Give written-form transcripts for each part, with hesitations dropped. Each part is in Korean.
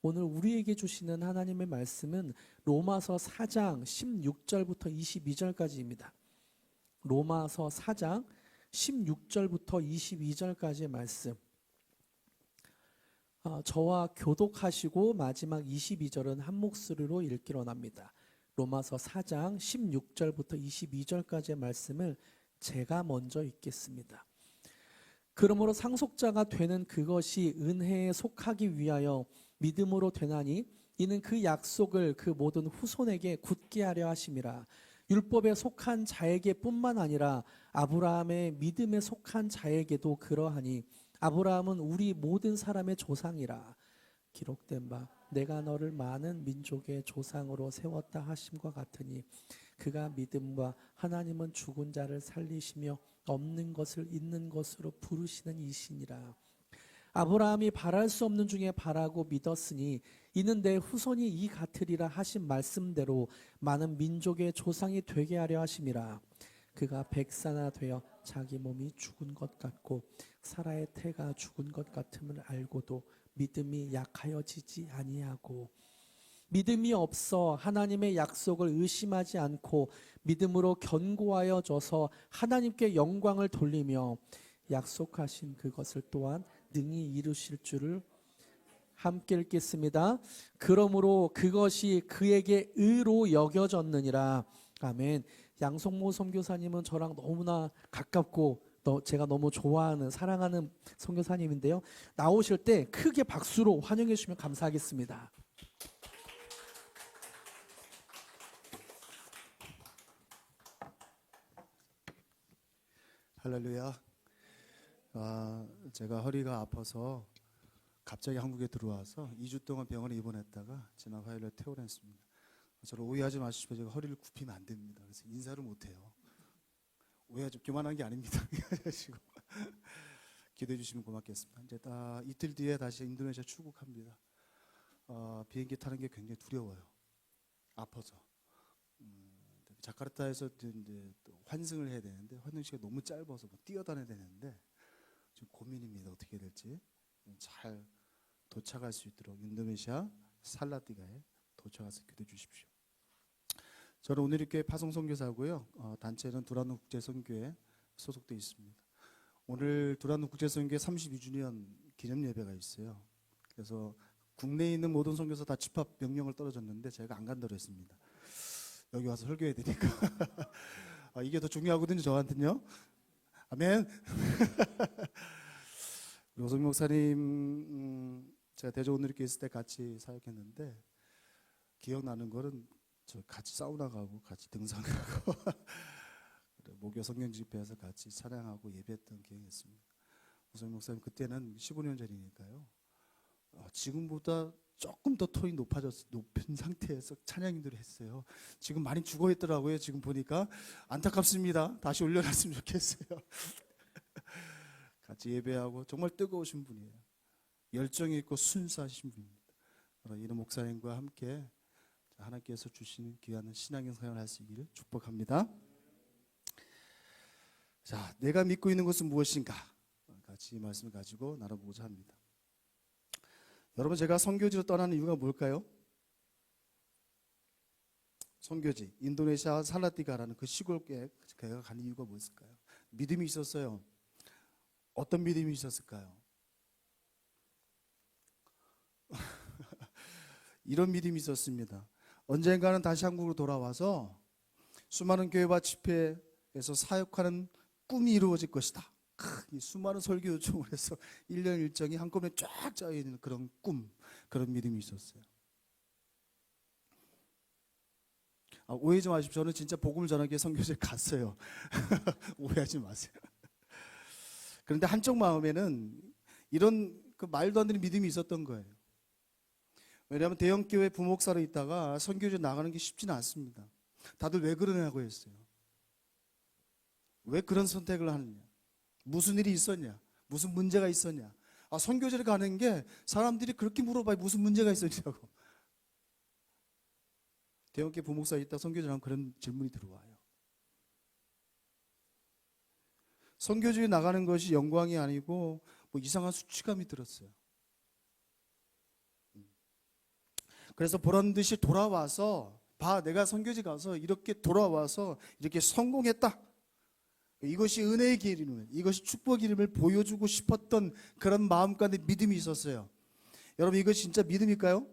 오늘 우리에게 주시는 하나님의 말씀은 로마서 4장 16절부터 22절까지입니다. 로마서 4장 16절부터 22절까지의 말씀. 저와 교독하시고 마지막 22절은 한 목소리로 읽기로 합니다. 로마서 4장 16절부터 22절까지의 말씀을 제가 먼저 읽겠습니다. 그러므로 상속자가 되는 그것이 은혜에 속하기 위하여 믿음으로 되나니 이는 그 약속을 그 모든 후손에게 굳게 하려 하심이라. 율법에 속한 자에게 뿐만 아니라 아브라함의 믿음에 속한 자에게도 그러하니 아브라함은 우리 모든 사람의 조상이라. 기록된 바 내가 너를 많은 민족의 조상으로 세웠다 하심과 같으니 그가 믿음과 하나님은 죽은 자를 살리시며 없는 것을 있는 것으로 부르시는 이시니라. 아브라함이 바랄 수 없는 중에 바라고 믿었으니 이는 내 후손이 이 같으리라 하신 말씀대로 많은 민족의 조상이 되게 하려 하심이라. 그가 백사나 되어 자기 몸이 죽은 것 같고 사라의 태가 죽은 것 같음을 알고도 믿음이 약하여지지 아니하고 믿음이 없어 하나님의 약속을 의심하지 않고 믿음으로 견고하여져서 하나님께 영광을 돌리며 약속하신 그것을 또한 능히 이루실 줄을 함께 읽겠습니다. 그러므로 그것이 그에게 의로 여겨졌느니라. 아멘. 양성모 선교사님은 저랑 너무나 가깝고 제가 너무 좋아하는 사랑하는 선교사님인데요. 나오실 때 크게 박수로 환영해 주시면 감사하겠습니다. 할렐루야. 제가 허리가 아파서 갑자기 한국에 들어와서 2주 동안 병원에 입원했다가 지난 화요일에 퇴원했습니다. 저를 오해하지 마시고 제가 허리를 굽히면 안 됩니다. 그래서 인사를 못 해요. 오해하지 교만한 게 아닙니다. 기도해 주시면 고맙겠습니다. 이제 이틀 뒤에 다시 인도네시아 출국합니다. 비행기 타는 게 굉장히 두려워요. 아파서. 자카르타에서 이제 또 환승을 해야 되는데 환승 시간이 너무 짧아서 뛰어다녀야 되는데 지금 고민입니다. 어떻게 해야 될지. 잘 도착할 수 있도록 인도네시아 살라티가에 도착해서 기도해 주십시오. 저는 오늘 교회 파송선교사고요. 단체는 두란노 국제선교에 소속되어 있습니다. 오늘 두란노 국제선교회 32주년 기념 예배가 있어요. 그래서 국내에 있는 모든 선교사 다 집합 명령을 떨어졌는데 제가 안 간다고 했습니다. 여기 와서 설교해야 되니까. 이게 더 중요하거든요, 저한테는요. 아멘. 노성 목사님, 제가 대전 오늘교회 있을 때 같이 사역했는데 기억나는 거는 저 같이 사우나 가고 같이 등산하고 목요 성경 집회에서 같이 찬양하고 예배했던 기억이 있습니다. 노성 목사님 그때는 15년 전이니까요. 지금보다 조금 더 톤이 높은 상태에서 찬양인들을 했어요. 지금 많이 죽어 있더라고요. 지금 보니까 안타깝습니다. 다시 올려놨으면 좋겠어요. 같이 예배하고 정말 뜨거우신 분이에요. 열정이 있고 순수하신 분입니다. 이런 목사님과 함께 하나님께서 주시는 귀한 신앙의 생활을 할 수 있기를 축복합니다. 자, 내가 믿고 있는 것은 무엇인가? 같이 이 말씀을 가지고 나눠보고자 합니다. 여러분, 제가 선교지로 떠나는 이유가 뭘까요? 선교지, 인도네시아 살라티가라는 그 시골에 제가 가는 이유가 무엇일까요? 믿음이 있었어요. 어떤 믿음이 있었을까요? 이런 믿음이 있었습니다. 언젠가는 다시 한국으로 돌아와서 수많은 교회와 집회에서 사역하는 꿈이 이루어질 것이다. 이 수많은 설교 요청을 해서 1년 일정이 한꺼번에 쫙 짜여있는 그런 꿈, 그런 믿음이 있었어요. 오해하지 마십시오. 저는 진짜 복음을 전하기 위해 선교지에 갔어요. 오해하지 마세요. 그런데 한쪽 마음에는 이런 그 말도 안 되는 믿음이 있었던 거예요. 왜냐하면 대형교회 부목사로 있다가 선교지에 나가는 게 쉽지는 않습니다. 다들 왜 그러냐고 했어요. 왜 그런 선택을 하느냐? 무슨 일이 있었냐? 무슨 문제가 있었냐? 선교지를 가는 게 사람들이 그렇게 물어봐요. 무슨 문제가 있었냐고. 대형교회 부목사에 있다 선교지에 가면 그런 질문이 들어와요. 선교지에 나가는 것이 영광이 아니고 뭐 이상한 수치감이 들었어요. 그래서 보란 듯이 돌아와서 봐, 내가 선교지 가서 이렇게 돌아와서 이렇게 성공했다. 이것이 은혜의 길임을, 이것이 축복의 이름을 보여주고 싶었던 그런 마음 가운데 믿음이 있었어요. 여러분, 이것이 진짜 믿음일까요?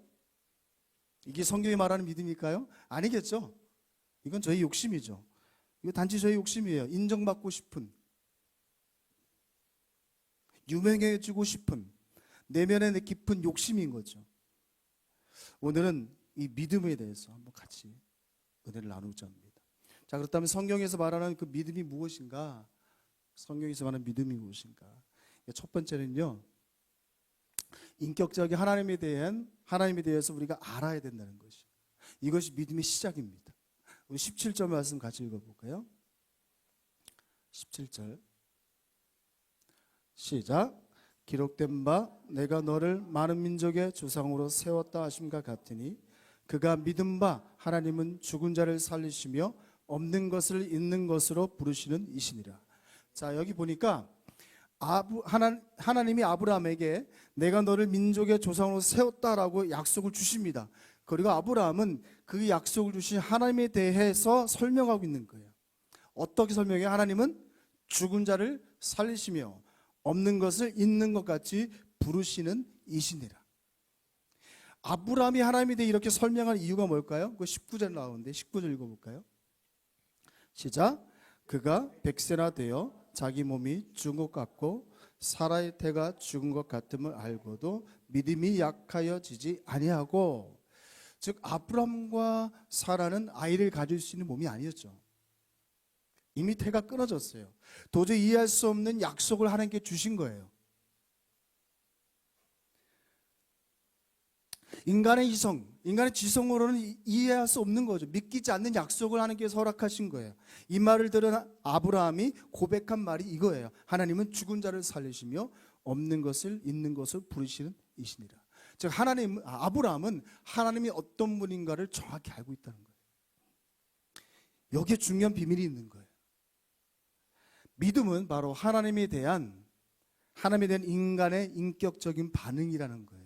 이게 성경이 말하는 믿음일까요? 아니겠죠. 이건 저희 욕심이죠. 이거 단지 저희 욕심이에요. 인정받고 싶은, 유명해지고 싶은, 내면의 깊은 욕심인 거죠. 오늘은 이 믿음에 대해서 한번 같이 은혜를 나누고자 합니다. 자, 그렇다면 성경에서 말하는 그 믿음이 무엇인가? 성경에서 말하는 믿음이 무엇인가? 첫 번째는요, 인격적인 하나님에 대해서 우리가 알아야 된다는 것이, 이것이 믿음의 시작입니다. 우리 17절 말씀 같이 읽어볼까요? 17절 시작. 기록된 바 내가 너를 많은 민족의 조상으로 세웠다 하심과 같으니 그가 믿은 바 하나님은 죽은 자를 살리시며 없는 것을 있는 것으로 부르시는 이시니라. 자, 여기 보니까 하나님이 아브라함에게 내가 너를 민족의 조상으로 세웠다라고 약속을 주십니다. 그리고 아브라함은 그 약속을 주신 하나님에 대해서 설명하고 있는 거예요. 어떻게 설명해요? 하나님은 죽은 자를 살리시며 없는 것을 있는 것 같이 부르시는 이시니라. 아브라함이 하나님에 대해 이렇게 설명하는 이유가 뭘까요? 그 19절 나오는데 19절 읽어볼까요? 시작. 그가 100세나 되어 자기 몸이 죽은 것 같고 사라의 태가 죽은 것 같음을 알고도 믿음이 약하여지지 아니하고, 즉 아브라함과 사라는 아이를 가질 수 있는 몸이 아니었죠. 이미 태가 끊어졌어요. 도저히 이해할 수 없는 약속을 하나님께 주신 거예요. 인간의 이성, 인간의 지성으로는 이해할 수 없는 거죠. 믿기지 않는 약속을 하나님께서 허락하신 거예요. 이 말을 들은 아브라함이 고백한 말이 이거예요. 하나님은 죽은 자를 살리시며 없는 것을 있는 것을 부르시는 이시니라. 즉 아브라함은 하나님이 어떤 분인가를 정확히 알고 있다는 거예요. 여기에 중요한 비밀이 있는 거예요. 믿음은 바로 하나님에 대한 인간의 인격적인 반응이라는 거예요.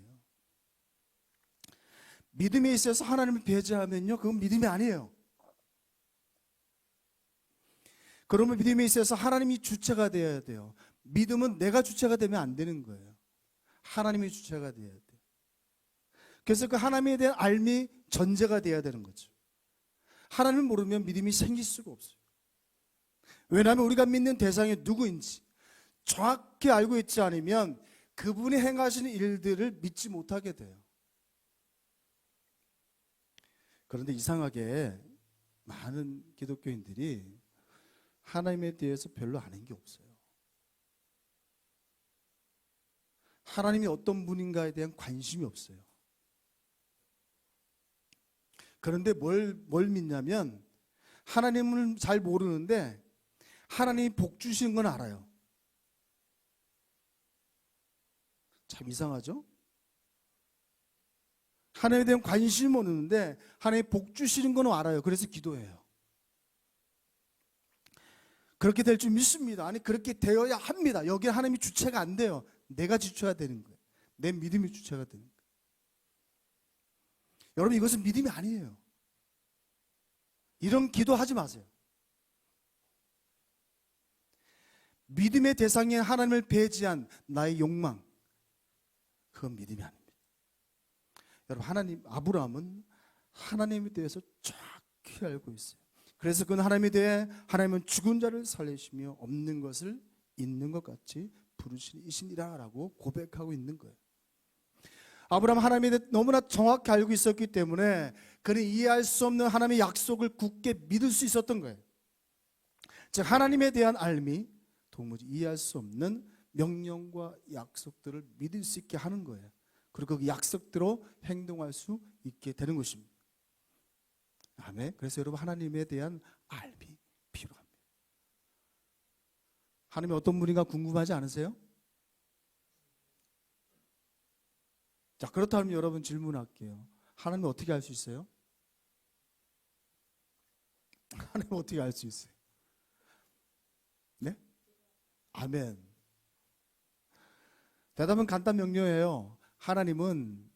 믿음에 있어서 하나님을 배제하면요, 그건 믿음이 아니에요. 그러면 믿음에 있어서 하나님이 주체가 되어야 돼요. 믿음은 내가 주체가 되면 안 되는 거예요. 하나님이 주체가 되어야 돼요. 그래서 그 하나님에 대한 알미 전제가 되어야 되는 거죠. 하나님을 모르면 믿음이 생길 수가 없어요. 왜냐하면 우리가 믿는 대상이 누구인지 정확히 알고 있지 않으면 그분이 행하시는 일들을 믿지 못하게 돼요. 그런데 이상하게 많은 기독교인들이 하나님에 대해서 별로 아는 게 없어요. 하나님이 어떤 분인가에 대한 관심이 없어요. 그런데 뭘 믿냐면 하나님을 잘 모르는데 하나님이 복 주시는 건 알아요. 참 이상하죠? 하나님에 대한 관심이 없는데 하나님이 복 주시는 건 알아요. 그래서 기도해요. 그렇게 될 줄 믿습니다. 아니, 그렇게 되어야 합니다. 여기에 하나님이 주체가 안 돼요. 내가 주체가 되는 거예요. 내 믿음이 주체가 되는 거예요. 여러분, 이것은 믿음이 아니에요. 이런 기도하지 마세요. 믿음의 대상인 하나님을 배제한 나의 욕망, 그건 믿음이 아닙니다. 여러분, 아브라함은 하나님에 대해서 정확히 알고 있어요. 그래서 그는 하나님에 대해 하나님은 죽은 자를 살리시며 없는 것을 있는 것 같이 부르시는 이시니라 라고 고백하고 있는 거예요. 아브라함은 하나님에 대해 너무나 정확히 알고 있었기 때문에 그는 이해할 수 없는 하나님의 약속을 굳게 믿을 수 있었던 거예요. 즉 하나님에 대한 알미, 도무지 이해할 수 없는 명령과 약속들을 믿을 수 있게 하는 거예요. 그리고 그 약속대로 행동할 수 있게 되는 것입니다. 아멘. 그래서 여러분, 하나님에 대한 알미 필요합니다. 하나님이 어떤 분인가 궁금하지 않으세요? 자, 그렇다면 여러분 질문할게요. 하나님 어떻게 알 수 있어요? 하나님 어떻게 알 수 있어요? 네? 아멘. 대답은 간단 명료해요. 하나님은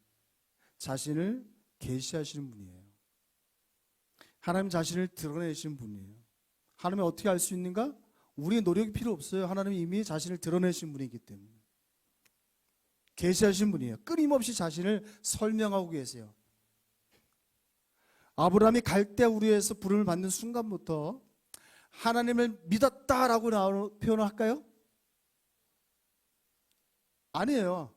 자신을 계시하시는 분이에요. 하나님 자신을 드러내시는 분이에요. 하나님이 어떻게 알 수 있는가? 우리의 노력이 필요 없어요. 하나님이 이미 자신을 드러내신 분이기 때문에. 계시하신 분이에요. 끊임없이 자신을 설명하고 계세요. 아브라함이 갈대 우르에서 부름을 받는 순간부터 하나님을 믿었다라고 표현을 할까요? 아니에요.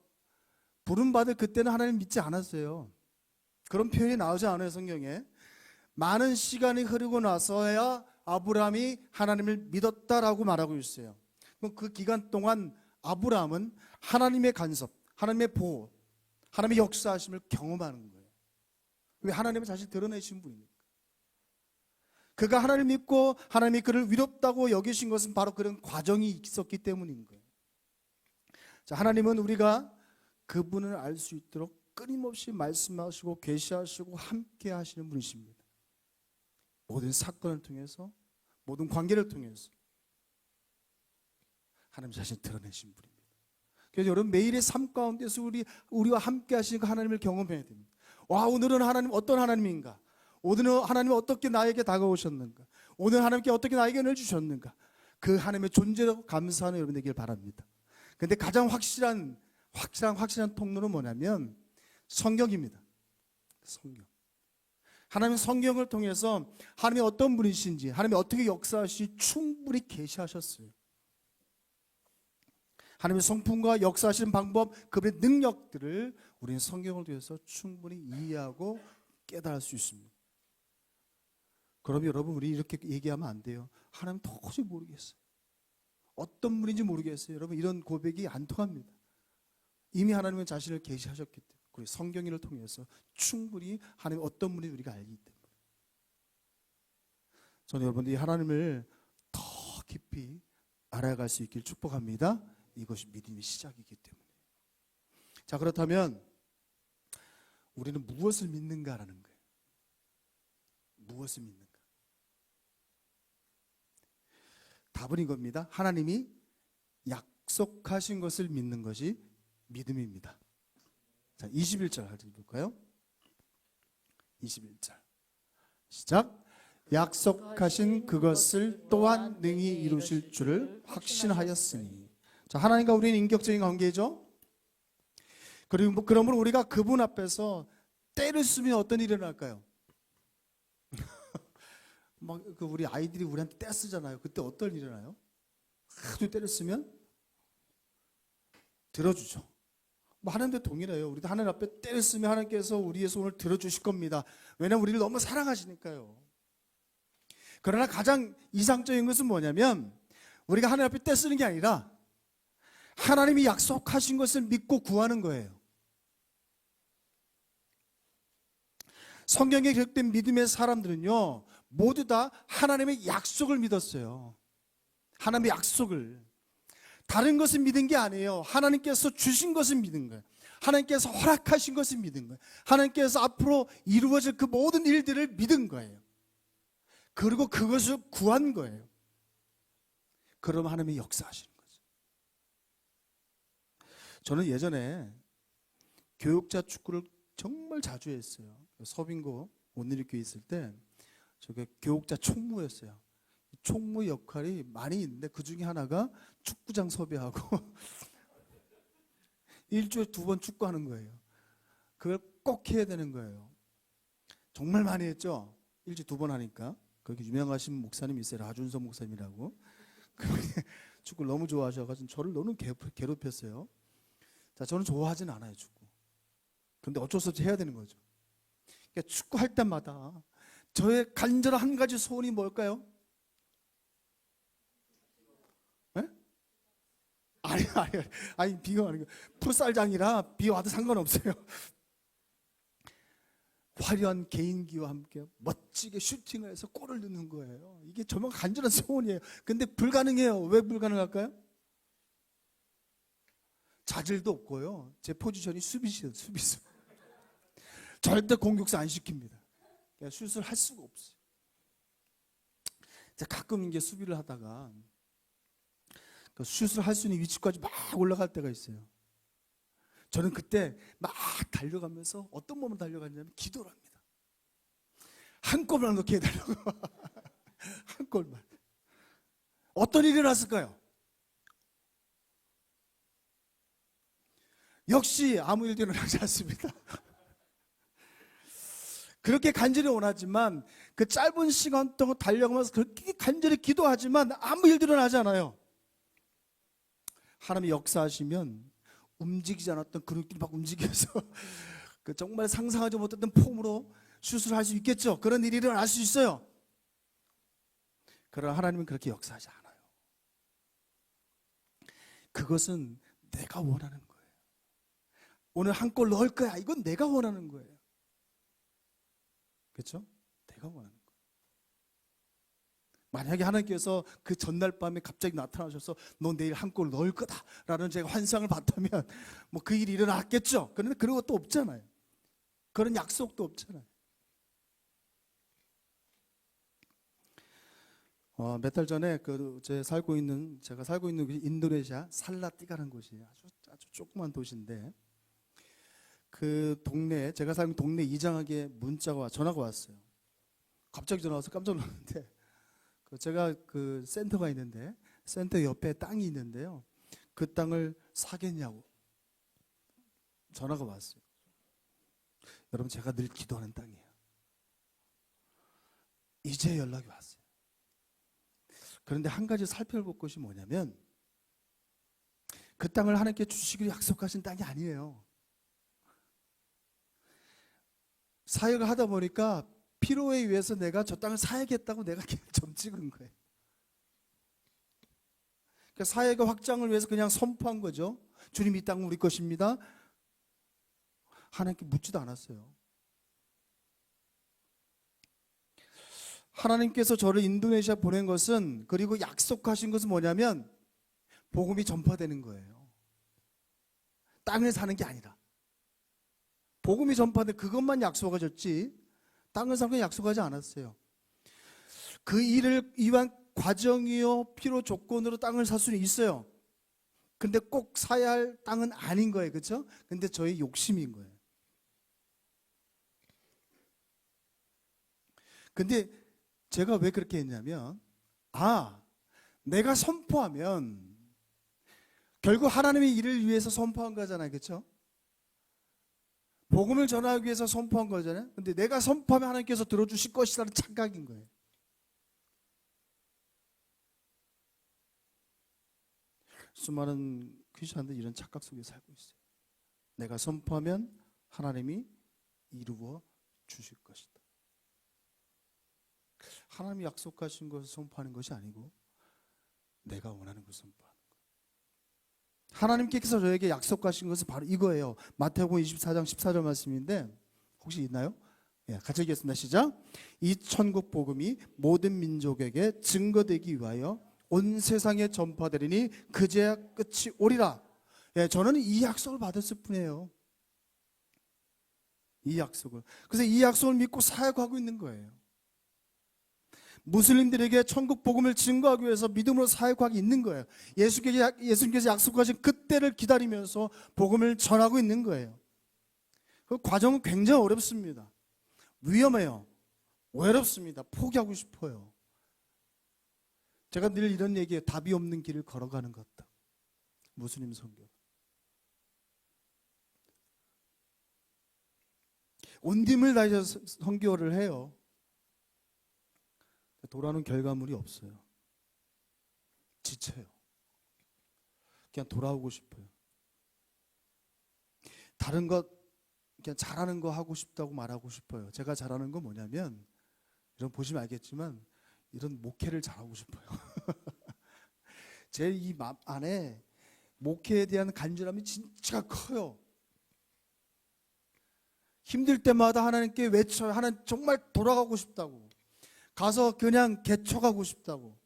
부름받을 그때는 하나님 믿지 않았어요. 그런 표현이 나오지 않아요, 성경에. 많은 시간이 흐르고 나서야 아브라함이 하나님을 믿었다라고 말하고 있어요. 그럼 그 기간 동안 아브라함은 하나님의 간섭, 하나님의 보호, 하나님의 역사하심을 경험하는 거예요. 왜? 하나님은 자신을 드러내신 분이니까. 그가 하나님을 믿고 하나님이 그를 위롭다고 여기신 것은 바로 그런 과정이 있었기 때문인 거예요. 자, 하나님은 우리가 그분을 알 수 있도록 끊임없이 말씀하시고 계시하시고 함께 하시는 분이십니다. 모든 사건을 통해서, 모든 관계를 통해서 하나님 자신을 드러내신 분입니다. 그래서 여러분 매일의 삶 가운데서 우리와 함께 하시는 그 하나님을 경험해야 됩니다. 와, 오늘은 하나님 어떤 하나님인가? 오늘은 하나님은 어떻게 나에게 다가오셨는가? 오늘 하나님께 어떻게 나에게 은혜를 주셨는가? 그 하나님의 존재로 감사하는 여러분 되길 바랍니다. 그런데 가장 확실한 통로는 뭐냐면 성경입니다. 성경. 하나님은 성경을 통해서 하나님이 어떤 분이신지, 하나님이 어떻게 역사하시는지 충분히 계시하셨어요. 하나님의 성품과 역사하시는 방법, 그분의 능력들을 우리는 성경을 통해서 충분히 이해하고 깨달을 수 있습니다. 그럼 여러분, 우리 이렇게 얘기하면 안 돼요. 하나님 도저히 모르겠어요. 어떤 분인지 모르겠어요. 여러분, 이런 고백이 안 통합니다. 이미 하나님은 자신을 계시하셨기 때문에, 그리고 성경을 통해서 충분히 하나님 어떤 분인지 우리가 알기 때문에, 저는 여러분들이 하나님을 더 깊이 알아갈 수 있길 축복합니다. 이것이 믿음의 시작이기 때문에. 자, 그렇다면 우리는 무엇을 믿는가라는 거예요. 무엇을 믿는가? 답은 이겁니다. 하나님이 약속하신 것을 믿는 것이 믿음입니다. 자, 21절 한번 볼까요? 21절 시작. 약속하신 그것을 또한 능히 이루실 줄을 확신하였으니. 자, 하나님과 우리는 인격적인 관계죠. 그리고 그러므로 우리가 그분 앞에서 때를 쓰면 어떤 일이 일어날까요? 막 우리 아이들이 우리한테 때 쓰잖아요. 그때 어떤 일이 일어나요? 아주 때를 쓰면 들어주죠. 뭐 하나님도 동일해요. 우리도 하나님 앞에 때를 쓰면 하나님께서 우리의 손을 들어주실 겁니다. 왜냐하면 우리를 너무 사랑하시니까요. 그러나 가장 이상적인 것은 뭐냐면 우리가 하나님 앞에 때 쓰는 게 아니라 하나님이 약속하신 것을 믿고 구하는 거예요. 성경에 기록된 믿음의 사람들은요, 모두 다 하나님의 약속을 믿었어요. 하나님의 약속을. 다른 것을 믿은 게 아니에요. 하나님께서 주신 것을 믿은 거예요. 하나님께서 허락하신 것을 믿은 거예요. 하나님께서 앞으로 이루어질 그 모든 일들을 믿은 거예요. 그리고 그것을 구한 거예요. 그럼 하나님이 역사하시는 거죠. 저는 예전에 교육자 축구를 정말 자주 했어요. 서빙고 온누리교회 있을 때 저게 교육자 총무였어요. 총무 역할이 많이 있는데 그 중에 하나가 축구장 섭외하고 일주일에 2번 축구하는 거예요. 그걸 꼭 해야 되는 거예요. 정말 많이 했죠. 일주일에 2번 하니까. 거기 유명하신 목사님이 있어요. 라준서 목사님이라고. 축구를 너무 좋아하셔가지고 저를 너무 괴롭혔어요. 자, 저는 좋아하진 않아요, 축구. 근데 어쩔 수 없이 해야 되는 거죠. 그러니까 축구할 때마다 저의 간절한 한 가지 소원이 뭘까요? 네? 아니 비가 아니고 풋살장이라 비 와도 상관없어요. 화려한 개인기와 함께 멋지게 슈팅을 해서 골을 넣는 거예요. 이게 정말 간절한 소원이에요. 근데 불가능해요. 왜 불가능할까요? 자질도 없고요. 제 포지션이 수비수예요. 수비수. 절대 공격수 안 시킵니다. 슛을 할 수가 없어요. 가끔 이제 수비를 하다가 슛을 할 수 있는 위치까지 막 올라갈 때가 있어요. 저는 그때 막 달려가면서 어떤 몸으로 달려갔냐면 기도를 합니다. 한 골만 넣게 해달라고. 한 골만. 어떤 일이 일어났을까요? 역시 아무 일도 일어나지 않습니다. 그렇게 간절히 원하지만 그 짧은 시간 동안 달려가면서 그렇게 간절히 기도하지만 아무 일도 일어나지 않아요. 하나님이 역사하시면 움직이지 않았던 근육들이 막 움직여서 그 정말 상상하지 못했던 폼으로 수술할 수 있겠죠. 그런 일이 일어날 수 있어요. 그러나 하나님은 그렇게 역사하지 않아요. 그것은 내가 원하는 거예요. 오늘 한 골 넣을 거야. 이건 내가 원하는 거예요. 그렇죠? 내가 원하는 거예요. 만약에 하나님께서 그 전날 밤에 갑자기 나타나셔서 너 내일 한 골 넣을 거다라는 제가 환상을 봤다면 뭐 그 일이 일어났겠죠. 그런데 그런 것도 없잖아요. 그런 약속도 없잖아요. 몇 달 전에 제가 살고 있는 인도네시아 살라띠가라는 곳이 아주 조그만 도시인데 그 동네에 제가 살고 있는 동네 이장에게 전화가 왔어요. 갑자기 전화 와서 깜짝 놀랐는데 제가 그 센터가 있는데 센터 옆에 땅이 있는데요. 그 땅을 사겠냐고 전화가 왔어요. 여러분 제가 늘 기도하는 땅이에요. 이제 연락이 왔어요. 그런데 한 가지 살펴볼 것이 뭐냐면 그 땅을 하나님께 주시기로 약속하신 땅이 아니에요. 사역을 하다 보니까 필요에 의해서 내가 저 땅을 사야겠다고 내가 점 찍은 거예요. 그러니까 사역의 확장을 위해서 그냥 선포한 거죠. 주님 이 땅은 우리 것입니다. 하나님께 묻지도 않았어요. 하나님께서 저를 인도네시아 보낸 것은 그리고 약속하신 것은 뭐냐면 복음이 전파되는 거예요. 땅을 사는 게 아니라 복음이 전파된 그것만 약속하셨지 땅을 사는 건 약속하지 않았어요. 그 일을 위한 과정이요 필요 조건으로 땅을 살 수는 있어요. 근데 꼭 사야 할 땅은 아닌 거예요. 그렇죠? 근데 저의 욕심인 거예요. 근데 제가 왜 그렇게 했냐면 내가 선포하면 결국 하나님의 일을 위해서 선포한 거잖아요. 그렇죠? 복음을 전하기 위해서 선포한 거잖아요. 근데 내가 선포하면 하나님께서 들어주실 것이라는 착각인 거예요. 수많은 크리스천들 이런 착각 속에 살고 있어요. 내가 선포하면 하나님이 이루어 주실 것이다. 하나님이 약속하신 것을 선포하는 것이 아니고 내가 원하는 것을 선포하는 거예요. 하나님께서 저에게 약속하신 것은 바로 이거예요. 마태복음 24장 14절 말씀인데 혹시 있나요? 예, 같이 읽겠습니다. 시작. 이 천국 복음이 모든 민족에게 증거되기 위하여 온 세상에 전파되리니 그제야 끝이 오리라. 예, 저는 이 약속을 받았을 뿐이에요. 이 약속을. 그래서 이 약속을 믿고 사역하고 있는 거예요. 무슬림들에게 천국 복음을 증거하기 위해서 믿음으로 사역하고 있는 거예요. 예수님께서 약속하신 그때를 기다리면서 복음을 전하고 있는 거예요. 그 과정은 굉장히 어렵습니다. 위험해요. 외롭습니다. 포기하고 싶어요. 제가 늘 이런 얘기해요. 답이 없는 길을 걸어가는 것 같다. 무슬림 선교. 온 힘을 다해서 선교를 해요. 돌아오는 결과물이 없어요. 지쳐요. 그냥 돌아오고 싶어요. 다른 것 그냥 잘하는 거 하고 싶다고 말하고 싶어요. 제가 잘하는 건 뭐냐면 이런 보시면 알겠지만 이런 목회를 잘하고 싶어요. 제 이 마음 안에 목회에 대한 간절함이 진짜 커요. 힘들 때마다 하나님께 외쳐요. 하나님 정말 돌아가고 싶다고. 가서 그냥 개척하고 싶다고.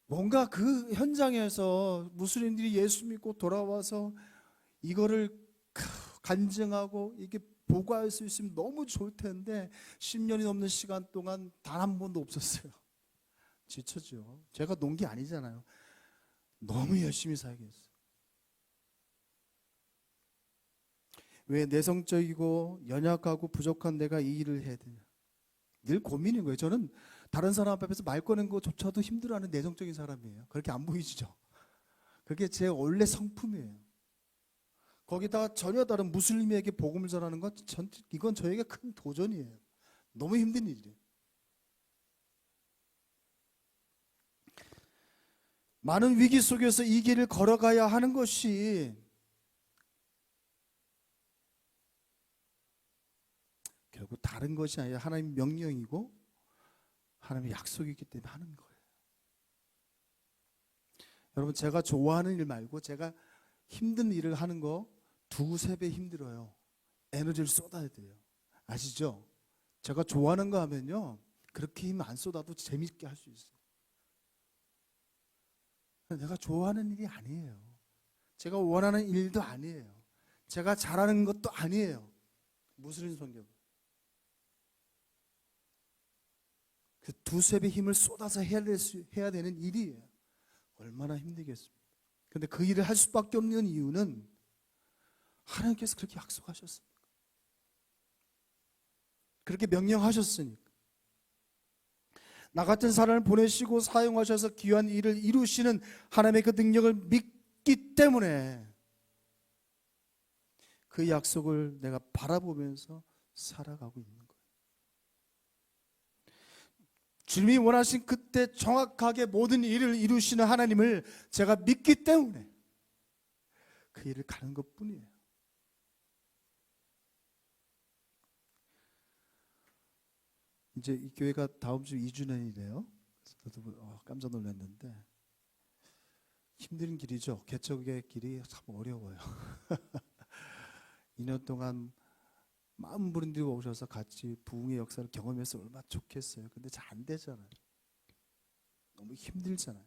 뭔가 그 현장에서 무슬림들이 예수 믿고 돌아와서 이거를 간증하고 이게 보고할 수 있으면 너무 좋을 텐데 10년이 넘는 시간 동안 단 한 번도 없었어요. 지쳐죠. 제가 논 게 아니잖아요. 너무 열심히 살겠어요. 왜 내성적이고 연약하고 부족한 내가 이 일을 해야 되냐. 늘 고민인 거예요. 저는 다른 사람 앞에서 말 꺼낸 것조차도 힘들어하는 내성적인 사람이에요. 그렇게 안 보이시죠? 그게 제 원래 성품이에요. 거기다가 전혀 다른 무슬림에게 복음을 전하는 건 이건 저에게 큰 도전이에요. 너무 힘든 일이에요. 많은 위기 속에서 이 길을 걸어가야 하는 것이 결국 다른 것이 아니라 하나님의 명령이고 하나님의 약속이기 때문에 하는 거예요. 여러분, 제가 좋아하는 일 말고 제가 힘든 일을 하는 거 두세 배 힘들어요. 에너지를 쏟아야 돼요. 아시죠? 제가 좋아하는 거 하면요, 그렇게 힘 안 쏟아도 재밌게 할 수 있어요. 내가 좋아하는 일이 아니에요. 제가 원하는 일도 아니에요. 제가 잘하는 것도 아니에요. 무슬림 선교. 그 두세 배 힘을 쏟아서 해야 되는 일이에요. 얼마나 힘들겠습니까? 그런데 그 일을 할 수밖에 없는 이유는 하나님께서 그렇게 약속하셨습니다. 그렇게 명령하셨으니까. 나 같은 사람을 보내시고 사용하셔서 귀한 일을 이루시는 하나님의 그 능력을 믿기 때문에 그 약속을 내가 바라보면서 살아가고 있는 거예요. 주님이 원하신 그때 정확하게 모든 일을 이루시는 하나님을 제가 믿기 때문에 그 일을 가는 것뿐이에요. 이제 이 교회가 다음 주 2주년이래요. 저도 깜짝 놀랐는데 힘든 길이죠. 개척의 길이 참 어려워요. 2년 동안 많은 분들이 오셔서 같이 부흥의 역사를 경험해서 얼마나 좋겠어요. 근데 잘 안 되잖아요. 너무 힘들잖아요.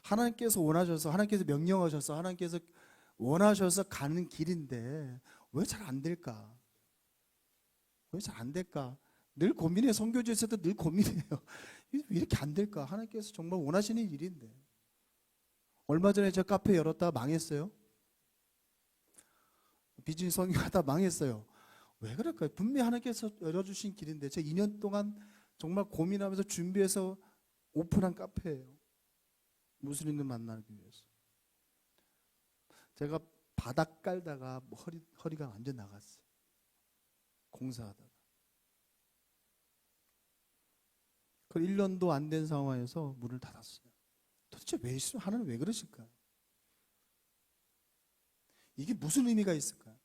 하나님께서 원하셔서, 하나님께서 명령하셔서, 하나님께서 원하셔서 가는 길인데 왜 잘 안 될까? 왜 잘 안 될까? 늘 고민해요. 선교지에서도 늘 고민해요. 왜 이렇게 안 될까? 하나님께서 정말 원하시는 일인데. 얼마 전에 저 카페 열었다가 망했어요. 비즈니스 선교하다 망했어요. 왜 그럴까요? 분명히 하나님께서 열어주신 길인데 제가 2년 동안 정말 고민하면서 준비해서 오픈한 카페예요. 무슬림들 만나기 위해서. 제가 바닥 깔다가 허리가 완전 나갔어요. 공사하다가. 그 1년도 안 된 상황에서 문을 닫았어요. 도대체 하나님 왜 그러실까요? 이게 무슨 의미가 있을까요?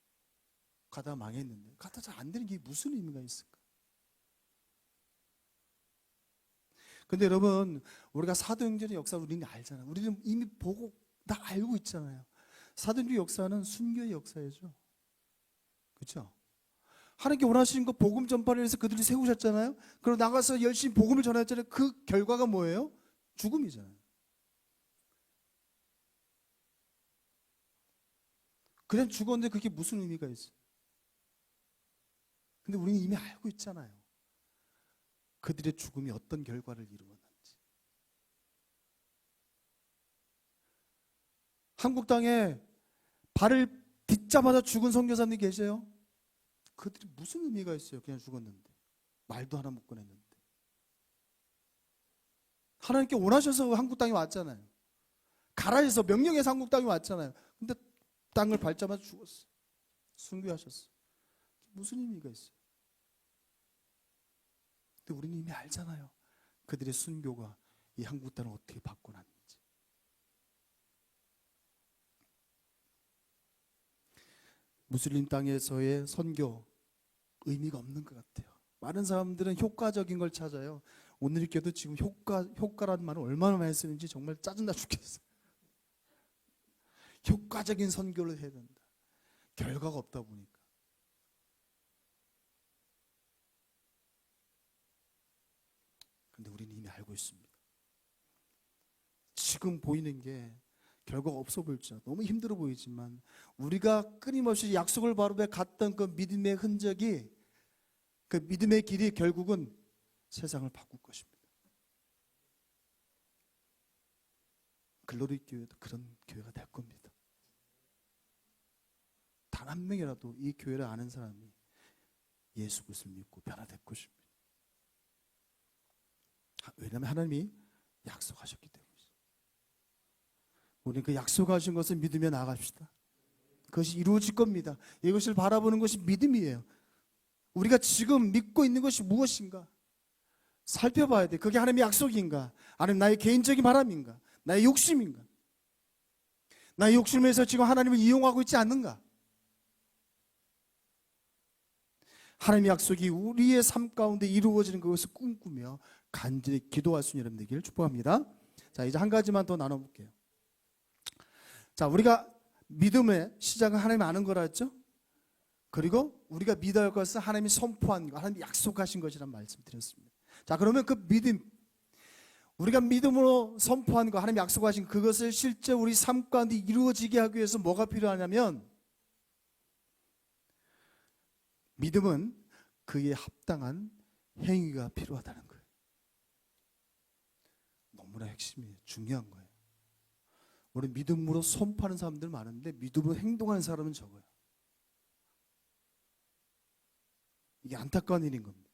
가다 망했는데 가다 잘 안 되는 게 무슨 의미가 있을까? 근데 여러분, 우리가 사도행전의 역사를 우리는 알잖아요. 우리는 이미 보고 다 알고 있잖아요. 사도행전 역사는 순교의 역사이죠. 그렇죠? 하나님께 원하시는 거 복음 전파를 해서 그들이 세우셨잖아요. 그리고 나가서 열심히 복음을 전했잖아요. 그 결과가 뭐예요? 죽음이잖아요. 그냥 죽었는데 그게 무슨 의미가 있어요? 근데 우리는 이미 알고 있잖아요. 그들의 죽음이 어떤 결과를 이루었는지. 한국 땅에 발을 딛자마자 죽은 선교사님이 계세요. 그들이 무슨 의미가 있어요? 그냥 죽었는데. 말도 하나 못 꺼냈는데. 하나님께 원하셔서 한국 땅에 왔잖아요. 가라 해서 명령해서 한국 땅에 왔잖아요. 근데 땅을 밟자마자 죽었어요. 순교하셨어요. 무슨 의미가 있어요? 근데 우리는 이미 알잖아요. 그들의 순교가 이 한국 땅을 어떻게 바꿔놨는지. 무슬림 땅에서의 선교 의미가 없는 것 같아요. 많은 사람들은 효과적인 걸 찾아요. 오늘 교도 지금 효과라는 말을 얼마나 많이 쓰는지 정말 짜증나 죽겠어요. 효과적인 선교를 해야 된다. 결과가 없다 보니까. 근데 우리는 이미 알고 있습니다. 지금 보이는 게 결과가 없어 보일지 너무 힘들어 보이지만 우리가 끊임없이 약속을 바라보며 갔던 그 믿음의 흔적이, 그 믿음의 길이 결국은 세상을 바꿀 것입니다. 글로리 교회도 그런 교회가 될 겁니다. 단 한 명이라도 이 교회를 아는 사람이 예수 그리스도를 믿고 변화될 것입니다. 왜냐하면 하나님이 약속하셨기 때문이죠. 우리는 그 약속하신 것을 믿으며 나아갑시다. 그것이 이루어질 겁니다. 이것을 바라보는 것이 믿음이에요. 우리가 지금 믿고 있는 것이 무엇인가 살펴봐야 돼. 그게 하나님의 약속인가? 아니면 나의 개인적인 바람인가? 나의 욕심인가? 나의 욕심을 위해서 지금 하나님을 이용하고 있지 않는가? 하나님의 약속이 우리의 삶 가운데 이루어지는 것을 꿈꾸며 간절히 기도할 수 있는 여러분 되기를 축복합니다. 자, 이제 한 가지만 더 나눠볼게요. 자, 우리가 믿음의 시작은 하나님 아는 거라 했죠? 그리고 우리가 믿어야 할 것은 하나님이 선포한 것, 하나님이 약속하신 것이란 말씀드렸습니다. 자, 그러면 그 믿음, 우리가 믿음으로 선포한 것, 하나님이 약속하신 그것을 실제 우리 삶 가운데 이루어지게 하기 위해서 뭐가 필요하냐면 믿음은 그에 합당한 행위가 필요하다는 거예요. 너무나 핵심이에요. 중요한 거예요. 우리 믿음으로 선포하는 사람들 많은데 믿음으로 행동하는 사람은 적어요. 이게 안타까운 일인 겁니다.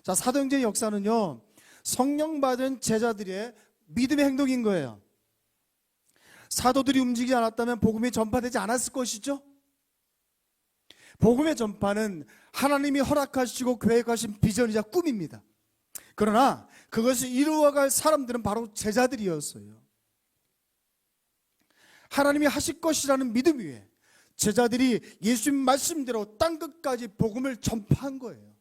자, 사도행전의 역사는요, 성령 받은 제자들의 믿음의 행동인 거예요. 사도들이 움직이지 않았다면 복음이 전파되지 않았을 것이죠. 복음의 전파는 하나님이 허락하시고 계획하신 비전이자 꿈입니다. 그러나 그것을 이루어갈 사람들은 바로 제자들이었어요. 하나님이 하실 것이라는 믿음 위에 제자들이 예수님 말씀대로 땅끝까지 복음을 전파한 거예요.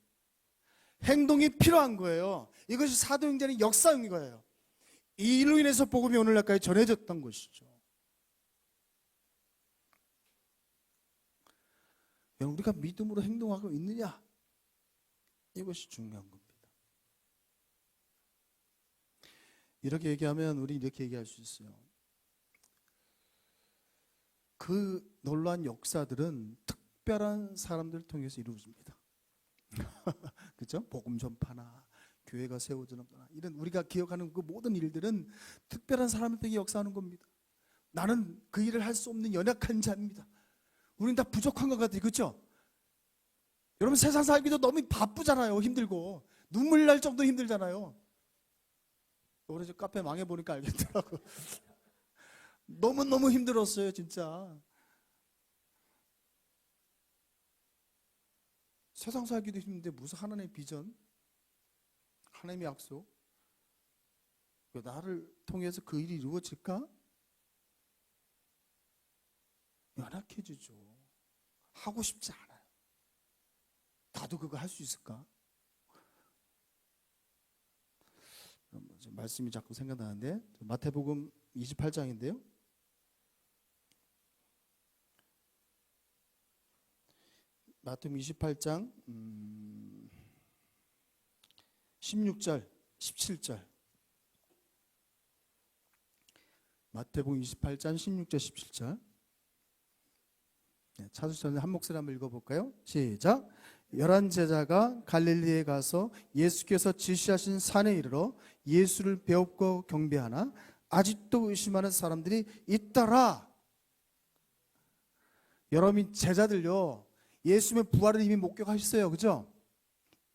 행동이 필요한 거예요. 이것이 사도행전의 역사인 거예요. 이 일로 인해서 복음이 오늘날까지 전해졌던 것이죠. 우리가 믿음으로 행동하고 있느냐? 이것이 중요한 겁니다. 이렇게 얘기하면 우리 이렇게 얘기할 수 있어요. 그 놀라운 역사들은 특별한 사람들을 통해서 이루어집니다. 그렇죠? 복음 전파나 교회가 세워지거나 이런 우리가 기억하는 그 모든 일들은 특별한 사람들에게 역사하는 겁니다. 나는 그 일을 할 수 없는 연약한 자입니다. 우리는 다 부족한 것 같아요. 그렇죠? 여러분 세상 살기도 너무 바쁘잖아요. 힘들고 눈물 날 정도로 힘들잖아요. 이번에 저 카페 망해보니까 알겠더라고. 너무너무 힘들었어요. 진짜 세상 살기도 힘든데 무슨 하나님의 비전, 하나님의 약속, 나를 통해서 그 일이 이루어질까? 연약해지죠. 하고 싶지 않아요. 나도 그거 할 수 있을까? 말씀이 자꾸 생각나는데 마태복음 28장인데요. 마태복음 28장 16절 17절 마태복음 28장 16절 17절 찾으셨는데 한 목소리 한번 읽어볼까요? 시작. 11 제자가 갈릴리에 가서 예수께서 지시하신 산에 이르러 예수를 배웁고 경배하나 아직도 의심하는 사람들이 있더라. 여러분 제자들요, 예수님의 부활을 이미 목격하셨어요. 그죠?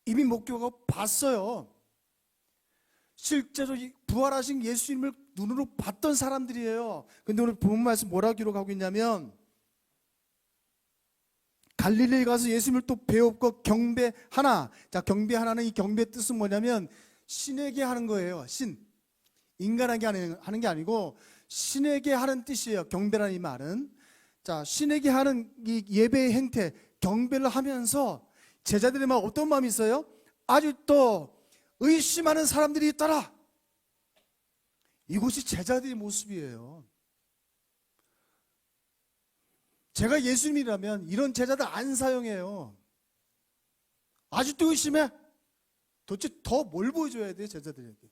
이미 목격하고 봤어요. 실제로 부활하신 예수님을 눈으로 봤던 사람들이에요. 근데 오늘 본문 말씀 뭐라 기록하고 있냐면 갈릴리에 가서 예수님을 또 배웠고 경배하나. 자, 경배하나는 이 경배의 뜻은 뭐냐면 신에게 하는 거예요. 신. 인간에게 하는 게 아니고 신에게 하는 뜻이에요. 경배라는 이 말은. 자, 신에게 하는 이 예배의 행태, 경배를 하면서 제자들의 마음 어떤 마음이 있어요? 아직도 의심하는 사람들이 있더라. 이것이 제자들의 모습이에요. 제가 예수님이라면 이런 제자들 안 사용해요. 아직도 의심해? 도대체 더 뭘 보여줘야 돼요, 제자들에게?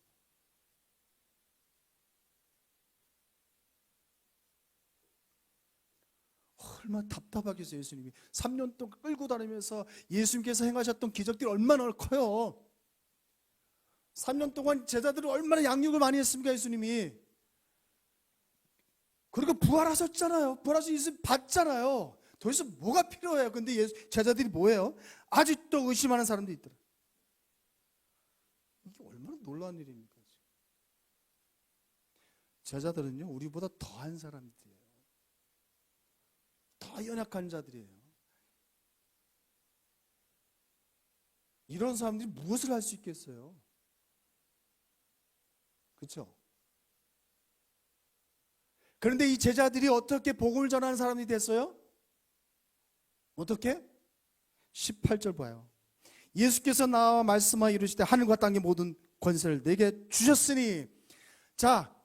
얼마나 답답하겠어요. 예수님이 3년 동안 끌고 다니면서 예수님께서 행하셨던 기적들이 얼마나 커요. 3년 동안 제자들이 얼마나 양육을 많이 했습니까, 예수님이. 그리고 부활하셨잖아요. 부활하신 예수 봤잖아요. 더 이상 뭐가 필요해요? 근데 제자들이 뭐예요? 아직도 의심하는 사람도 있더라. 이게 얼마나 놀라운 일입니까? 제자들은요, 우리보다 더한 사람들이에요. 더 연약한 자들이에요. 이런 사람들이 무엇을 할 수 있겠어요? 그렇죠? 그런데 이 제자들이 어떻게 복음을 전하는 사람이 됐어요? 어떻게? 18절 봐요. 예수께서 나와 말씀하여 이르시되 하늘과 땅의 모든 권세를 내게 주셨으니. 자,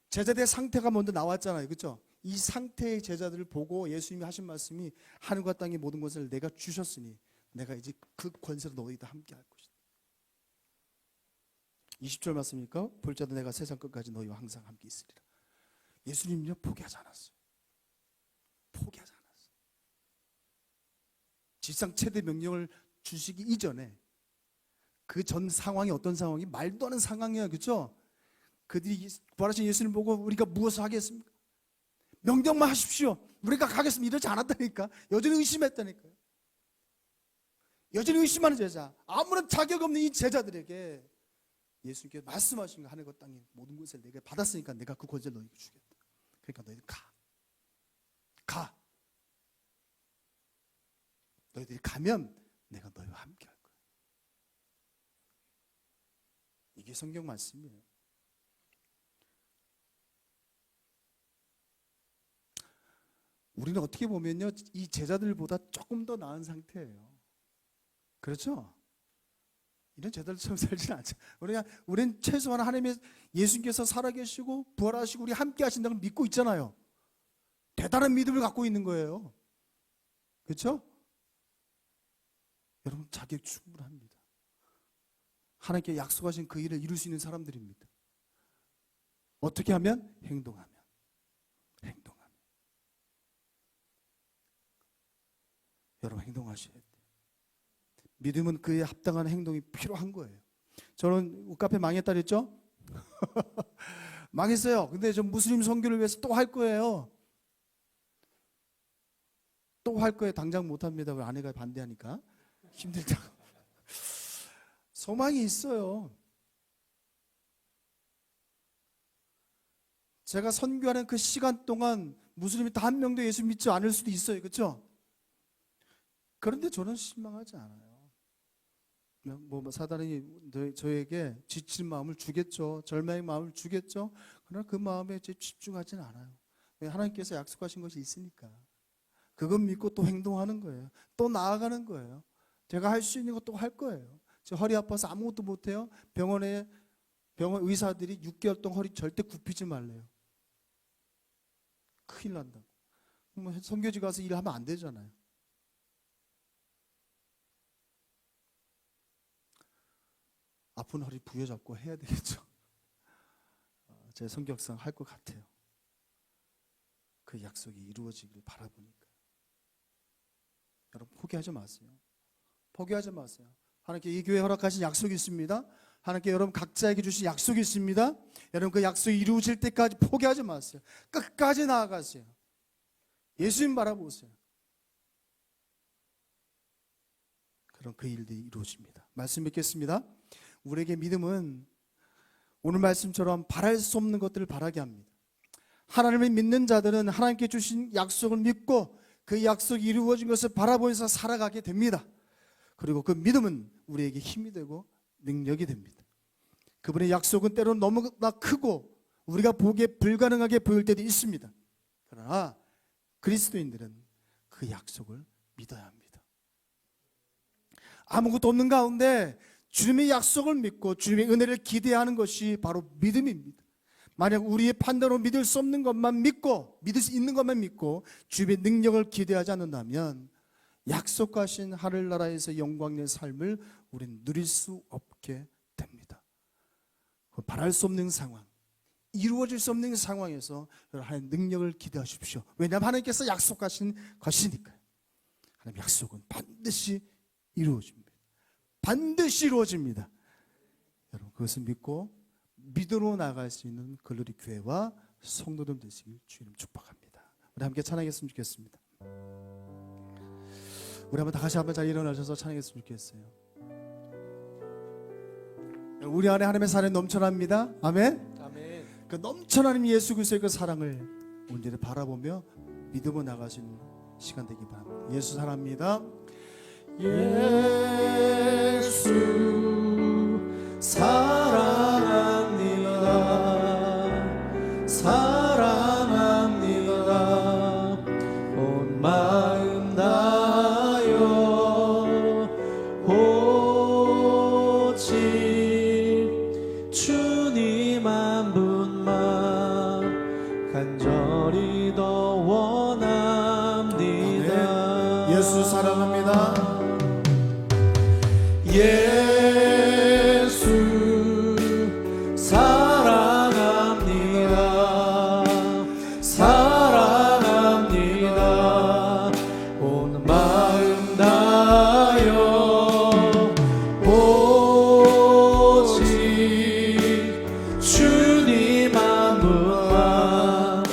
제자들의 상태가 먼저 나왔잖아요. 그렇죠? 이 상태의 제자들을 보고 예수님이 하신 말씀이 하늘과 땅의 모든 권세를 내가 주셨으니 내가 이제 그 권세로 너희도 함께 할 것이다. 20절 말씀이니까 볼자도 내가 세상 끝까지 너희와 항상 함께 있으리라. 예수님은요, 포기하지 않았어요. 포기하지 않았어요. 지상 최대 명령을 주시기 이전에 그 전 상황이 어떤 상황이 말도 안 되는 상황이에요. 그렇죠? 그들이 부활하신 예수님 보고 우리가 무엇을 하겠습니까? 명령만 하십시오. 우리가 가겠습니다. 이러지 않았다니까. 여전히 의심했다니까요. 여전히 의심하는 제자, 아무런 자격 없는 이 제자들에게 예수님께서 말씀하신 거 하늘과 땅의 모든 것을 내가 받았으니까 내가 그 권세를 너희에게 주겠다. 그러니까 너희들 가. 너희들이 가면 내가 너희와 함께 할 거야. 이게 성경 말씀이에요. 우리는 어떻게 보면요, 이 제자들보다 조금 더 나은 상태예요. 그렇죠? 이런 제자들처럼 살지는 않죠. 우리는 최소한 하나님의 예수님께서 살아계시고 부활하시고 우리 함께 하신다는 걸 믿고 있잖아요. 대단한 믿음을 갖고 있는 거예요. 그렇죠? 여러분, 자격 충분합니다. 하나님께 약속하신 그 일을 이룰 수 있는 사람들입니다. 어떻게 하면? 행동하면. 여러분, 행동하셔야 돼요. 믿음은 그에 합당한 행동이 필요한 거예요. 저는 옷카페 망했다 그랬죠? 망했어요. 근데 저 무슬림 선교를 위해서 또 할 거예요. 또 할 거예요. 당장 못합니다. 우리 아내가 반대하니까. 힘들다고. 소망이 있어요. 제가 선교하는 그 시간 동안 무슬림이 다 한 명도 예수 믿지 않을 수도 있어요. 그렇죠? 그런데 저는 실망하지 않아요. 사단이 저에게 지친 마음을 주겠죠. 절망의 마음을 주겠죠. 그러나 그 마음에 집중하지는 않아요. 하나님께서 약속하신 것이 있으니까. 그건 믿고 또 행동하는 거예요. 또 나아가는 거예요. 제가 할 수 있는 거 또 할 거예요. 저 허리 아파서 아무것도 못해요. 병원 의사들이 6개월 동안 허리 절대 굽히지 말래요. 큰일 난다고. 선교지 가서 일하면 안 되잖아요. 아픈 허리 부여잡고 해야 되겠죠. 제 성격상 할 것 같아요. 그 약속이 이루어지길 바라보니까. 여러분, 포기하지 마세요. 포기하지 마세요. 하나님께 이 교회에 허락하신 약속이 있습니다. 하나님께 여러분 각자에게 주신 약속이 있습니다. 여러분, 그 약속이 이루어질 때까지 포기하지 마세요. 끝까지 나아가세요. 예수님 바라보세요. 그럼 그 일들이 이루어집니다. 말씀 뵙겠습니다. 우리에게 믿음은 오늘 말씀처럼 바랄 수 없는 것들을 바라게 합니다. 하나님을 믿는 자들은 하나님께 주신 약속을 믿고 그 약속이 이루어진 것을 바라보면서 살아가게 됩니다. 그리고 그 믿음은 우리에게 힘이 되고 능력이 됩니다. 그분의 약속은 때로는 너무나 크고 우리가 보기에 불가능하게 보일 때도 있습니다. 그러나 그리스도인들은 그 약속을 믿어야 합니다. 아무것도 없는 가운데 주님의 약속을 믿고 주님의 은혜를 기대하는 것이 바로 믿음입니다. 만약 우리의 판단으로 믿을 수 없는 것만 믿고, 믿을 수 있는 것만 믿고 주님의 능력을 기대하지 않는다면 약속하신 하늘나라에서 영광의 삶을 우리는 누릴 수 없게 됩니다. 바랄 수 없는 상황, 이루어질 수 없는 상황에서 하나님의 능력을 기대하십시오. 왜냐하면 하나님께서 약속하신 것이니까요. 하나님의 약속은 반드시 이루어집니다. 반드시 이루어집니다. 여러분, 그것을 믿고 믿음으로 나아갈 수 있는 글로리 교회와 성도들 되시길 주님 축복합니다. 우리 함께 찬양했으면 좋겠습니다. 우리 한번 다 같이 한번 잘 일어나셔서 찬양했으면 좋겠어요. 우리 안에 하나님의 사랑이 넘쳐납니다. 아멘. 아멘. 그 넘쳐나는 예수 그리스도의 그 사랑을 온전히 바라보며 믿음으로 나가시는 시간 되기 바랍니다. 예수 사랑합니다. 예수 사랑합니다. 사랑합니다. 온 마음 다하여 오직 주님 한 분만 간절히 더 원합니다. 예수 사랑합니다. 예수 사랑합니다. 사랑합니다. 온 마음 다하여 오직 주님 한 분만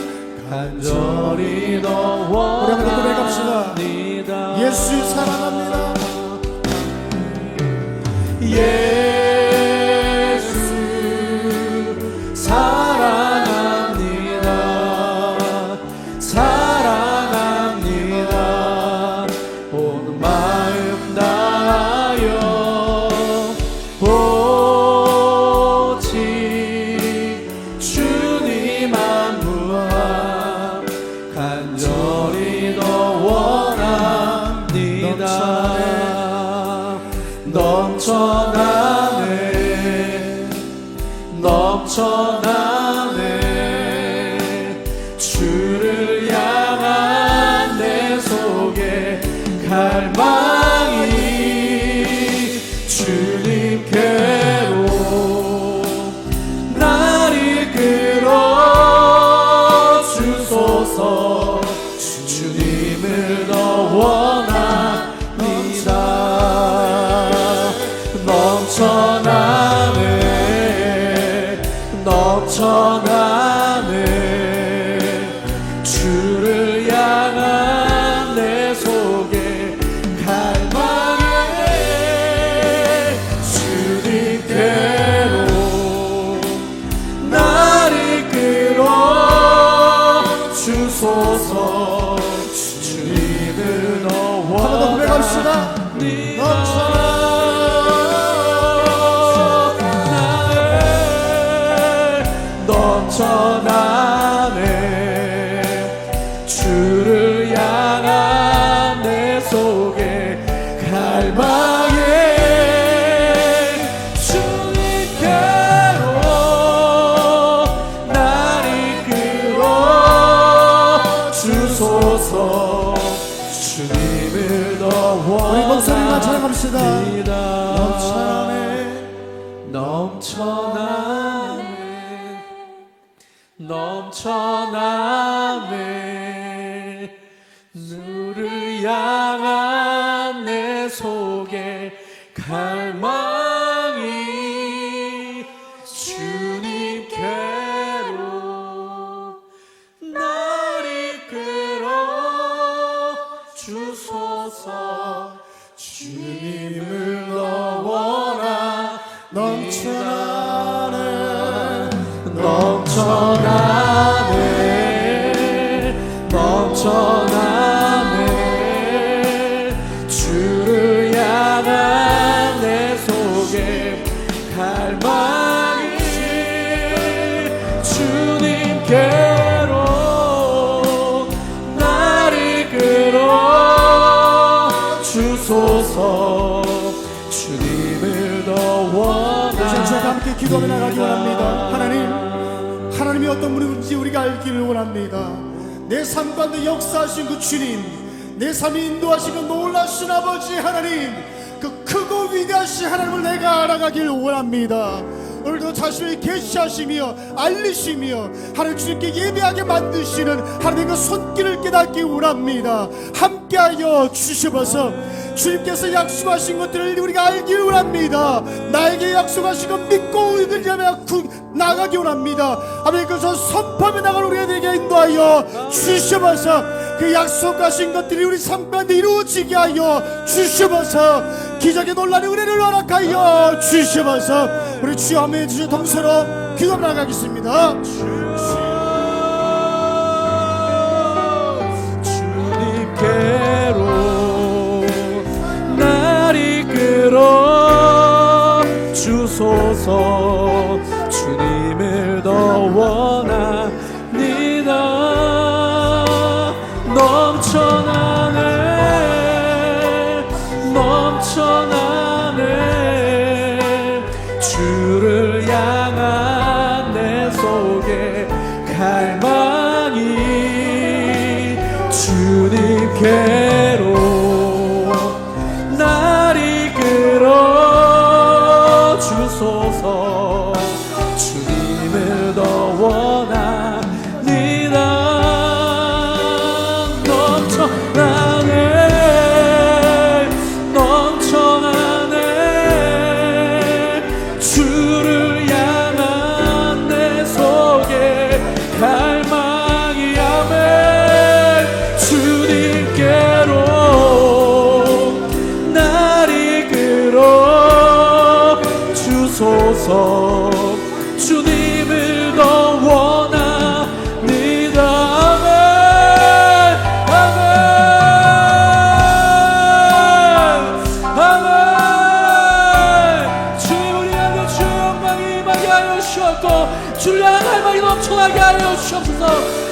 간절히 더 원합니다. 예수 사랑합니다. 예수 사랑합니다. 사랑합니다. 온 마음 다하여 오직 주님 한 분만 간절히 더 원합니다. 넘쳐나네 넘쳐나네 주를 향한 내 속에 갈망이 주님께로 날 이끌어 주소서 주님을 더 원합니다. 넘쳐나네 넘쳐나네 주를 향한 내 속에 갈망해 주님께로 날 이끌어 주소서 주님을 더 원합니다. 넘쳐나네 주를 향한 내 속에 갈망해 주님께로 날 이끌어 주소서 주님을 더 원합니다. 우리 목소리만 찬양합시다. 넘쳐나네 넘쳐나네 누를 향한 내 속에 갈망이 주님께로 날 이끌어 주소서 주님을 더 원합니다. 넘쳐나네 넘쳐나네 주를 향한 내 속에 갈망이 주님께로 날 이끌어 주소서 주님을 더 원합니다. 함께 기도하며 나가기 원합니다. 하나님이 어떤 분인지 우리가 알기를 원합니다. 내 삶 가운데 역사하신 그 주님, 내 삶이 인도하신 그 놀라신 아버지 하나님, 그 크고 위대하신 하나님을 내가 알아가길 원합니다. 오늘도 하나님께서 자신을 계시하시며 알리시며 하나님 주님께 예배하게 만드시는 하나님의 손길을 깨닫기 원합니다. 함께하여 주셔서 주님께서 약속하신 것들을 우리가 알기 원합니다. 나에게 약속하신 것 믿고 우리들 나가기 원합니다. 아멘. 그래서 선포하며 나가는 우리가 되게 인도하여 주셔서 그 약속하신 것들이 우리 삶 가운데 이루어지게 하여 주셔서 기적의 놀라는 은혜를 허락하여 주셔서 우리 주여 아멘 주여 동서로 기도 나가겠습니다. 주님께로 날 이끌어 주소서. 주님을 더 원합니다. 넘쳐나네 주를 향한 내 속에 갈망이 주님께로 날 이끌어 주소서. 주님을 더 원합니다. 넘쳐나네 주를 향한 내 속에 갈망이 아멘. 주님께로 날 이끌어 주소서. 주님을 더 원합니다. 주를 향한 갈망이 넘쳐나게 하여 주옵소서.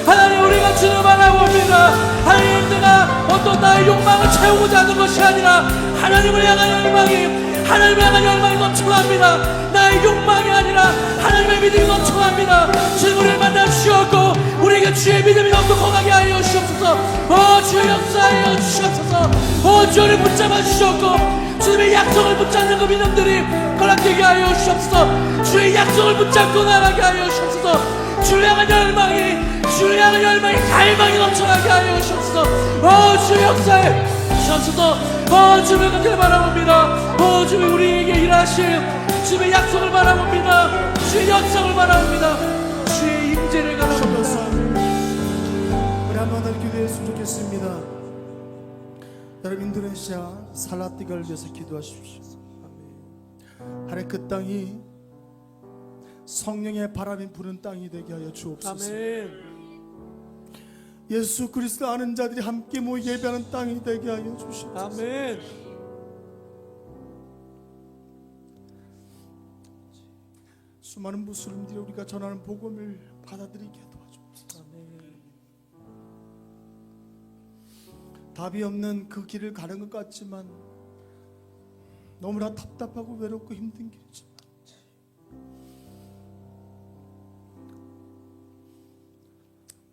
하나님, 우리가 주를 바라봅니다. 하나님, 내가 어떤 나의 욕망을 채우고자 하는 것이 아니라 하나님을 향한 열망이 넘쳐납니다. 나의 욕망이 아니라 하나님의 믿음이 넘쳐납니다. 주님, 우리를 만나주시옵고 우리에게 주의 믿음이 넘고 강하게 하여 주옵소서. 주의 역사하여 주시옵소서. 주를 붙잡아 주시옵고 주님의 약속을 붙잡는 그 믿음들이 허락되게 하여 주옵소서. 주의 약속을 붙잡고 나가게 하여 주옵소서. 주를 향한 열망이 갈망이 넘쳐나게 하여 주옵소서. 주의 역사에 주옵소서. 주님의 것을 바라봅니다. 주님이 우리에게 일하실 주님의 약속을 바라봅니다. 주의 역사를 바라봅니다. 주의 임재를 바라봅니다. 우리 한번 더 기도했으면 좋겠습니다. 여러분, 인도네시아 살라티가를 위해서 기도하십시오. 하나님, 그 땅이 성령의 바람이 부는 땅이 되게 하여 주옵소서. 아멘. 예수 그리스도 아는 자들이 함께 모여 예배하는 땅이 되게 하여 주시옵소서. 아멘. 수많은 무슬림들이 우리가 전하는 복음을 받아들이게 도와주옵소서. 아멘. 답이 없는 그 길을 가는 것 같지만 너무나 답답하고 외롭고 힘든 길이지만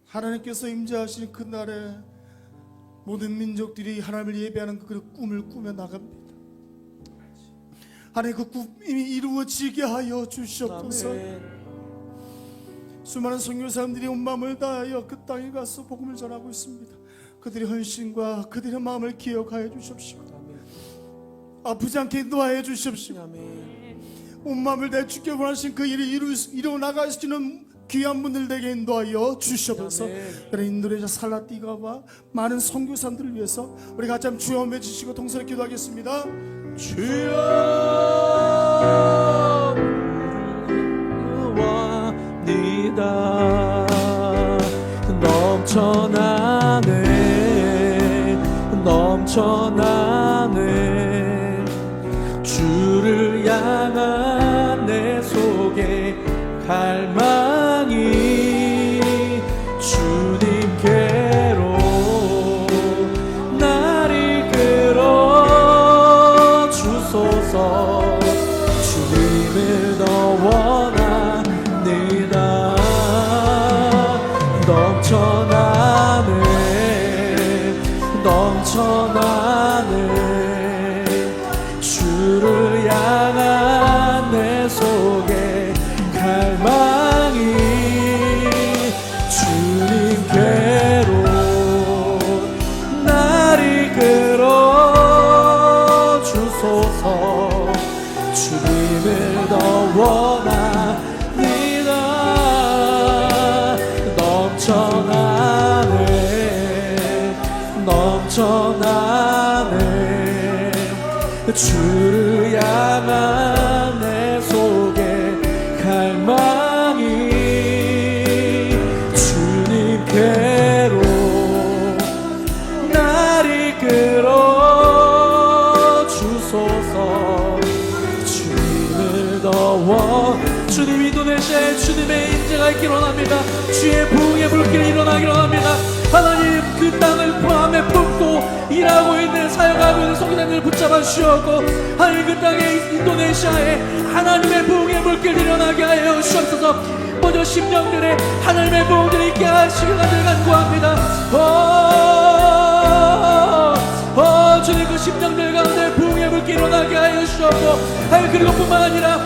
하나님께서 임재하신 그날에 모든 민족들이 하나님을 예배하는 그 꿈을 꾸며 나갑니다. 하나님, 그 꿈이 이루어지게 하여 주시옵소서. 아멘. 수많은 선교사님들이 온 마음을 다하여 그 땅에 가서 복음을 전하고 있습니다. 그들의 헌신과 그들의 마음을 기억하여 주십시오. 아멘. 아프지 않게 인도하여 주십시오. 아멘. 온 마음을 내 주께 원하신 그 일을 이루어 나갈 수 있는 귀한 분들 되게 인도하여 주시옵소서. 그런 인도네시아 살라티가와 많은 선교사님들을 위해서 우리 같이 한번 주여 외치시고 동서로 기도하겠습니다. 주여 원합니다. 넘쳐나네 주를 향한 내 속에 갈망이 주님께로 날 이끌어 주소서. 주님을 더 원합니다. 넘쳐나네 주를 향한 내 속에 주님을 더 원합니다. 넘쳐나네 주를 향한 내 속에 갈망이 주님께로 날 이끌어 주소서. 주님을 더 주님 인도네시아에 주님의 인재가 있기를 원합니다. 주의 부흥의 불길이 일어나기를 원합니다. 하나님 그 땅을 마음에 품고 일하고 있는 사역하고 있는 성도님을 붙잡아 주시옵고 하나님 그 땅에 인도네시아에 하나님의 부흥의 불길이 일어나게 하여 주옵소서. 먼저 심령들의 하나님의 부흥들이 있게 하시길 간구합니다. 주님 그 심령들 가운데 부흥의 불길이 일어나게 하여 주옵고 하나님 그리고 뿐만 아니라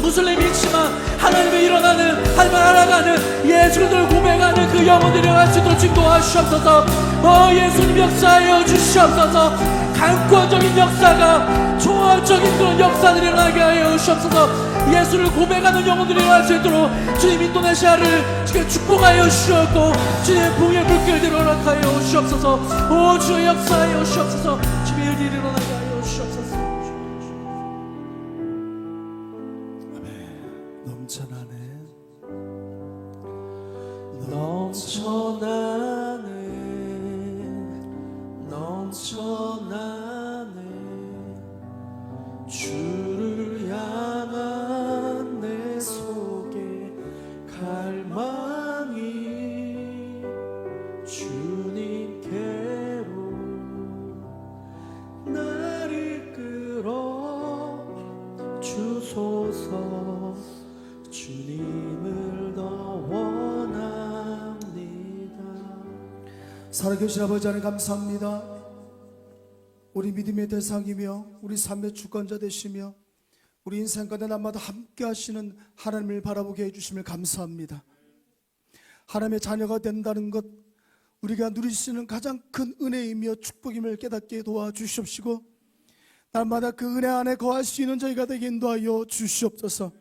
무슬림이 있지만 하나님의 일어나는 하나님을 알아가는 예수를 고백하는 그 영혼들이 할 수 있도록 인도하시옵소서. 예수님 역사하여 주시옵소서. 강권적인 역사가 초월적인 그런 역사들이 일어나게 하여 주시옵소서. 예수를 고백하는 영혼들이 할 수 있도록 주님 인도네시아를 지금 축복하여 주시옵고 주님의 부흥의 불길들을 허락하여 주시옵소서. 오 주의 역사하여 주시옵소서. 주의 일들이 일어나게 하여 주시옵소서. 넘쳐나네 주를 향한 내 속에 갈망이 주님께로 날 이끌어 주소서. 주님을 더 원합니다. 살아계신 아버지 하나님 감사합니다. 우리 믿음의 대상이며 우리 삶의 주권자 되시며 우리 인생 가운데 날마다 함께 하시는 하나님을 바라보게 해주심을 감사합니다. 하나님의 자녀가 된다는 것 우리가 누릴 수 있는 가장 큰 은혜이며 축복임을 깨닫게 도와주시옵시고 날마다 그 은혜 안에 거할 수 있는 저희가 되게 인도하여 주시옵소서.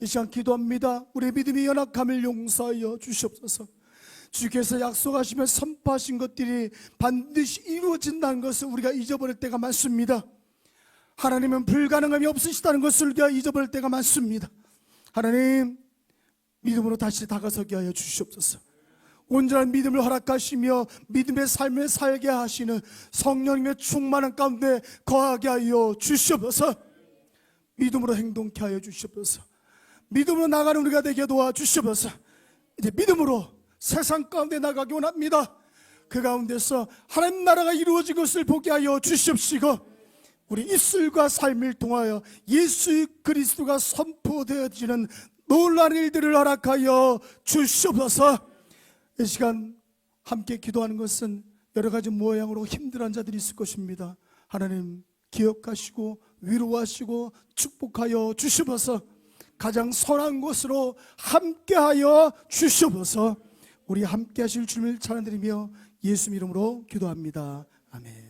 이 시간 기도합니다. 우리 믿음의 연약함을 용서하여 주시옵소서. 주께서 약속하시며 선포하신 것들이 반드시 이루어진다는 것을 우리가 잊어버릴 때가 많습니다. 하나님은 불가능함이 없으시다는 것을 우리가 잊어버릴 때가 많습니다. 하나님 믿음으로 다시 다가서게 하여 주시옵소서. 온전한 믿음을 허락하시며 믿음의 삶을 살게 하시는 성령님의 충만한 가운데 거하게 하여 주시옵소서. 믿음으로 행동케 하여 주시옵소서. 믿음으로 나가는 우리가 되게 도와주시옵소서. 이제 믿음으로 세상 가운데 나가기 원합니다. 그 가운데서 하나님 나라가 이루어진 것을 보게 하여 주시옵시고 우리 입술과 삶을 통하여 예수 그리스도가 선포되어지는 놀라운 일들을 허락하여 주시옵소서. 이 시간 함께 기도하는 것은 여러 가지 모양으로 힘들어한 자들이 있을 것입니다. 하나님 기억하시고 위로하시고 축복하여 주시옵소서. 가장 선한 것으로 함께하여 주시옵소서. 우리 함께 하실 주님을 찬양드리며 예수 이름으로 기도합니다. 아멘.